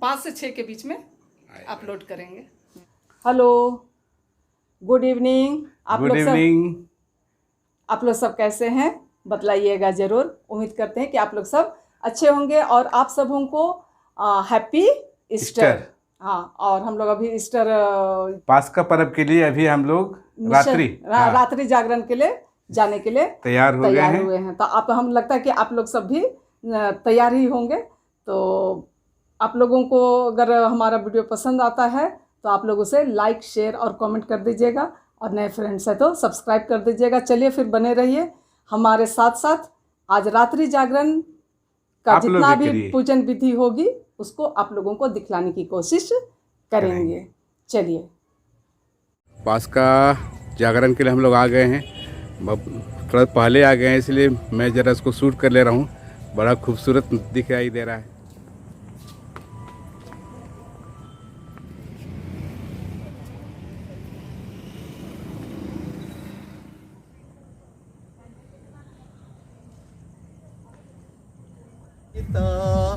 5 से 6 के बीच में अपलोड करेंगे। Hello, good evening. आप लोग सब कैसे हैं बतलाइएगा ज़रूर। उम्मीद करते हैं कि आप लोग सब अच्छे होंगे और आप सबों को हैप्पी ईस्टर। हाँ, और हम लोग अभी ईस्टर पास्का पर्व के लिए अभी हम लोग रात्रि जागरण के लिए जाने के लिए तैयार हुए हैं। तो आप हम लगता है कि आप लोग सब भी तैयार ही होंगे। तो आप लोगों को अगर हमारा वीडियो पसंद आता है तो आप लोग उसे लाइक, शेयर और कमेंट कर दीजिएगा, और नए फ्रेंड्स है तो सब्सक्राइब कर दीजिएगा। चलिए फिर बने रहिए हमारे साथ साथ। आज रात्रि जागरण का जितना भी पूजन विधि होगी उसको आप लोगों को दिखलाने की कोशिश करेंगे। चलिए, पास्का जागरण के लिए हम लोग आ गए हैं। थोड़ा पहले आ गए हैं, इसलिए मैं ज़रा इसको शूट कर ले रहा हूँ। बड़ा खूबसूरत दिखाई दे रहा है। पिता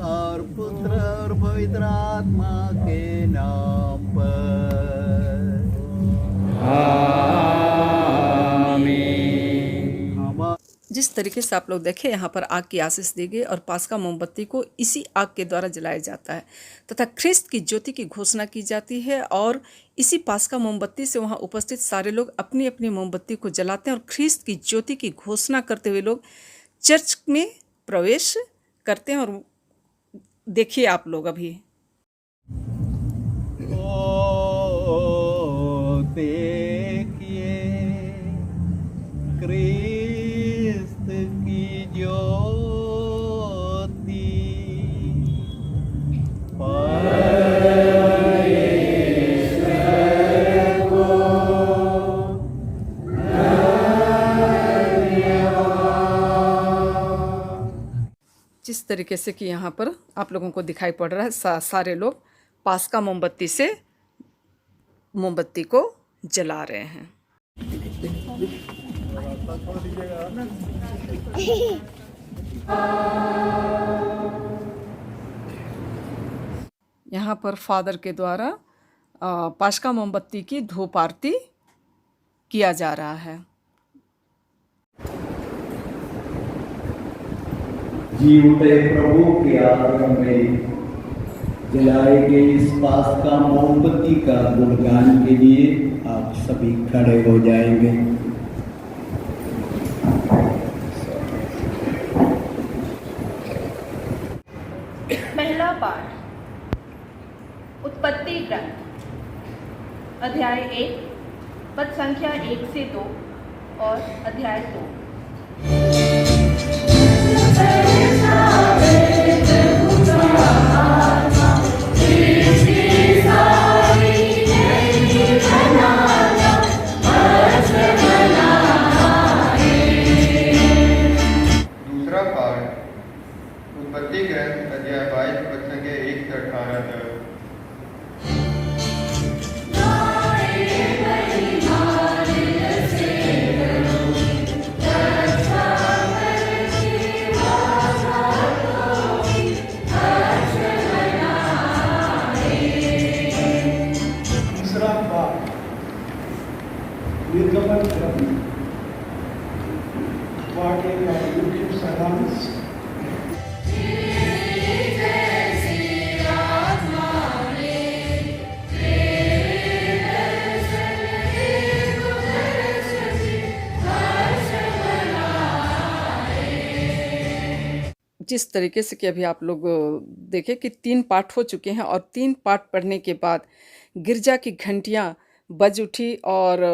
और पुत्र और पवित्र आत्मा के नाम पर आमीन। जिस तरीके से आप लोग देखें, यहाँ पर आग की आशीष दी गई और पास्का मोमबत्ती को इसी आग के द्वारा जलाया जाता है तथा ख्रिस्त की ज्योति की घोषणा की जाती है। और इसी पास्का मोमबत्ती से वहाँ उपस्थित सारे लोग अपनी अपनी मोमबत्ती को जलाते हैं और ख्रिस्त की ज्योति की घोषणा करते हुए लोग चर्च में प्रवेश करते हैं। और देखिए आप लोग अभी देखिए क्रिस्त की ज्योति जिस तरीके से कि यहाँ पर आप लोगों को दिखाई पड़ रहा है, सारे लोग पास्का मोमबत्ती से मोमबत्ती को जला रहे हैं। यहाँ पर फादर के द्वारा पास्का मोमबत्ती की धूप आरती किया जा रहा है। जी उठे प्रभु के आगमन में जलाए गए इस पास्का मोमबत्ती का गुणगान के लिए आप सभी खड़े हो जाएंगे। पहला पाठ उत्पत्ति ग्रंथ अध्याय 1 पद संख्या 1 से 2 और अध्याय 2। दूसरा पाठ उत्पत्ति ग्रंथ अध्याय 22 पद संख्या 1 से 18 तक। दूसरा पाठ निर्गमन ग्रंथ YouTube sermons. जिस तरीके से कि अभी आप लोग देखें कि 3 पाठ हो चुके हैं और 3 पाठ पढ़ने के बाद गिरजा की घंटियां बज उठी और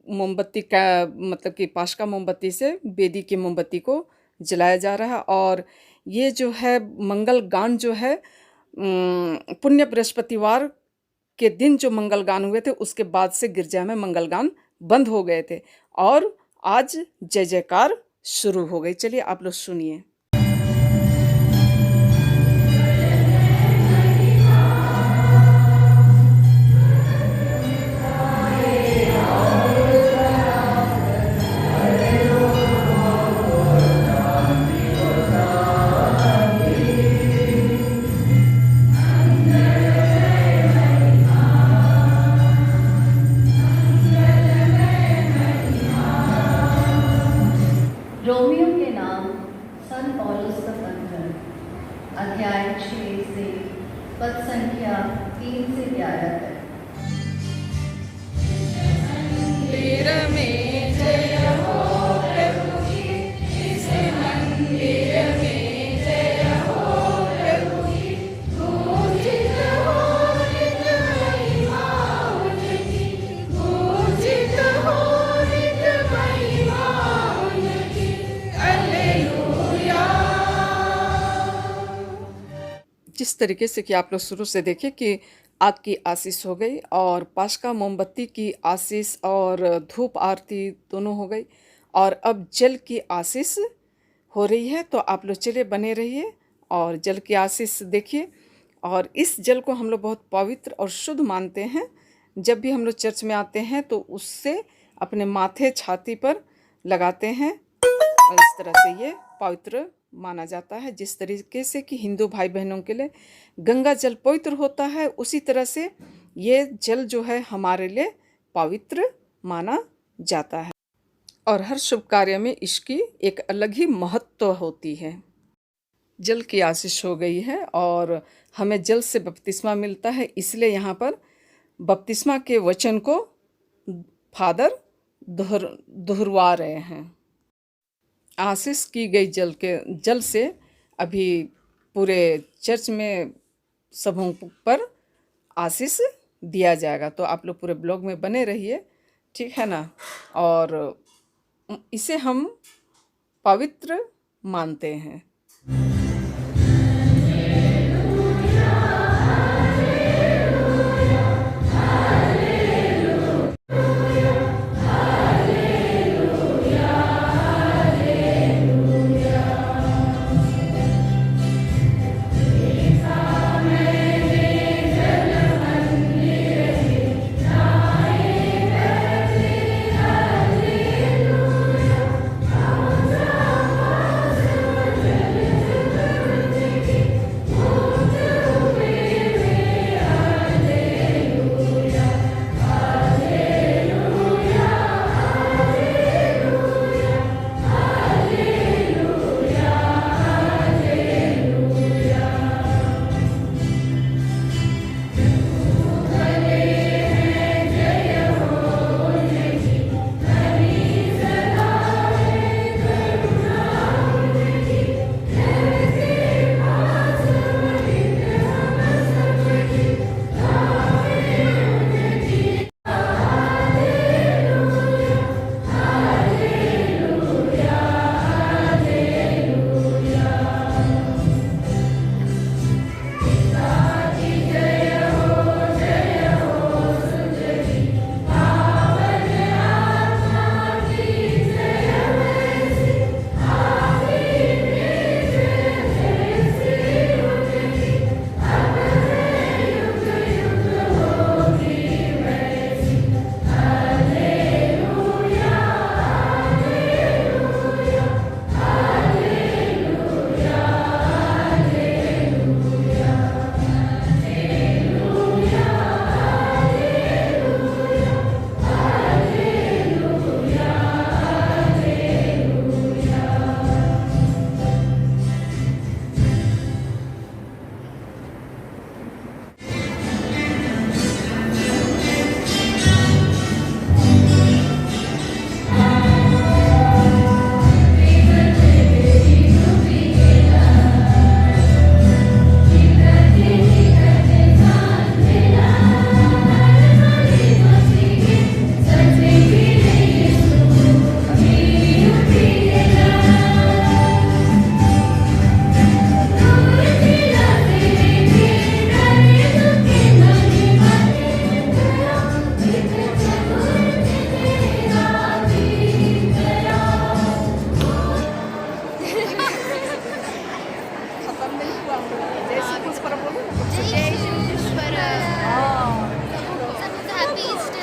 मोमबत्ती का मतलब कि पास्का मोमबत्ती से बेदी की मोमबत्ती को जलाया जा रहा है। और ये जो है मंगल गान जो है पुण्य बृहस्पतिवार के दिन जो मंगल गान हुए थे उसके बाद से गिरजा में मंगल गान बंद हो गए थे और आज जय जयकार शुरू हो गई। चलिए आप लोग सुनिए। अध्याय 6 से पद संख्या 3 से 11 तक। जिस तरीके से कि आप लोग शुरू से देखें कि आग की आशीष हो गई और पास्का मोमबत्ती की आशीष और धूप आरती दोनों हो गई, और अब जल की आशीष हो रही है। तो आप लोग चलिए बने रहिए और जल की आशीष देखिए। और इस जल को हम लोग बहुत पवित्र और शुद्ध मानते हैं। जब भी हम लोग चर्च में आते हैं तो उससे अपने माथे छाती पर लगाते हैं और इस तरह से ये पवित्र माना जाता है। जिस तरीके से कि हिंदू भाई बहनों के लिए गंगा जल पवित्र होता है, उसी तरह से ये जल जो है हमारे लिए पवित्र माना जाता है। और हर शुभ कार्य में इसकी एक अलग ही महत्व होती है। जल की आशीष हो गई है और हमें जल से बपतिस्मा मिलता है, इसलिए यहाँ पर बपतिस्मा के वचन को फादर दोहरवा रहे हैं। आशीष की गई जल से अभी पूरे चर्च में सबों पर आशीष दिया जाएगा। तो आप लोग पूरे ब्लॉग में बने रहिए, ठीक है ना। और इसे हम पवित्र मानते हैं।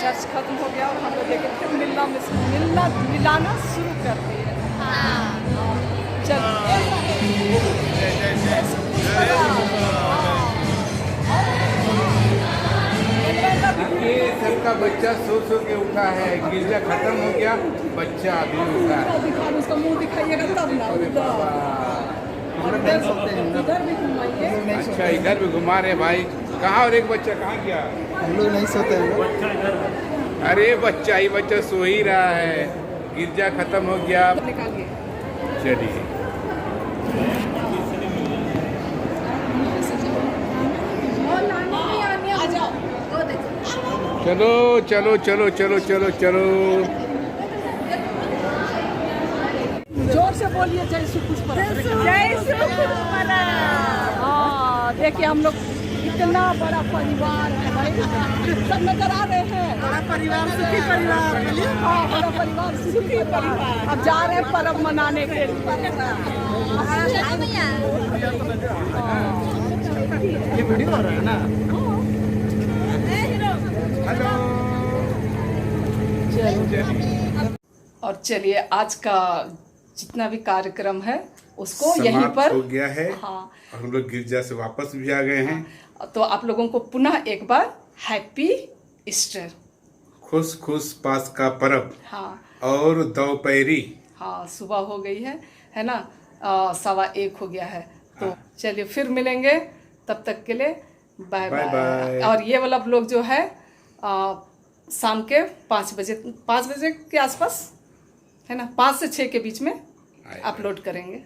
चर्च खत्म हो गया और हम लोग लेके फिर मिलाना शुरू कर दिए। ये सबका बच्चा सो के उठा है, गिरजा खत्म हो गया, बच्चा अभी उठा है। उसका मुंह दिखाइएगा तब ना। इधर भी घुमाइए। अच्छा इधर भी घुमा रहे भाई। कहाँ और एक बच्चा कहाँ गया? हम लोग नहीं सोते हैं। अरे बच्चा ही बच्चा सो ही रहा है। गिरजा खत्म हो गया। निकालिए। चलिए आ जाओ। चलो चलो चलो चलो चलो चलो। जोर से बोलिए जय श्री पुष्पा। जय श्री पुष्पा। हाँ देखिए हम लोग इतना बड़ा परिवार है भाई, सब नजर आ रहे हैं। बड़ा परिवार सुखी परिवार। हाँ बड़ा परिवार सुखी परिवार। अब जा रहे हैं पर्व मनाने के लिए। ये वीडियो हो रहा है ना? और चलिए आज का जितना भी कार्यक्रम है उसको यहीं समाप्त पर हो गया है। हाँ और हम लोग गिरजा से वापस भी आ गए हैं। तो आप लोगों को पुनः एक बार हैप्पी ईस्टर। खुश खुश पास्का पर्व। हाँ और दोपहरी। हाँ सुबह हो गई है ना, 1:15 हो गया है। तो चलिए फिर मिलेंगे, तब तक के लिए बाय बाय बाय। बाय। और ये वाला ब्लॉग जो है शाम के 5 बजे के आसपास है ना, 5 से 6 के बीच में अपलोड करेंगे।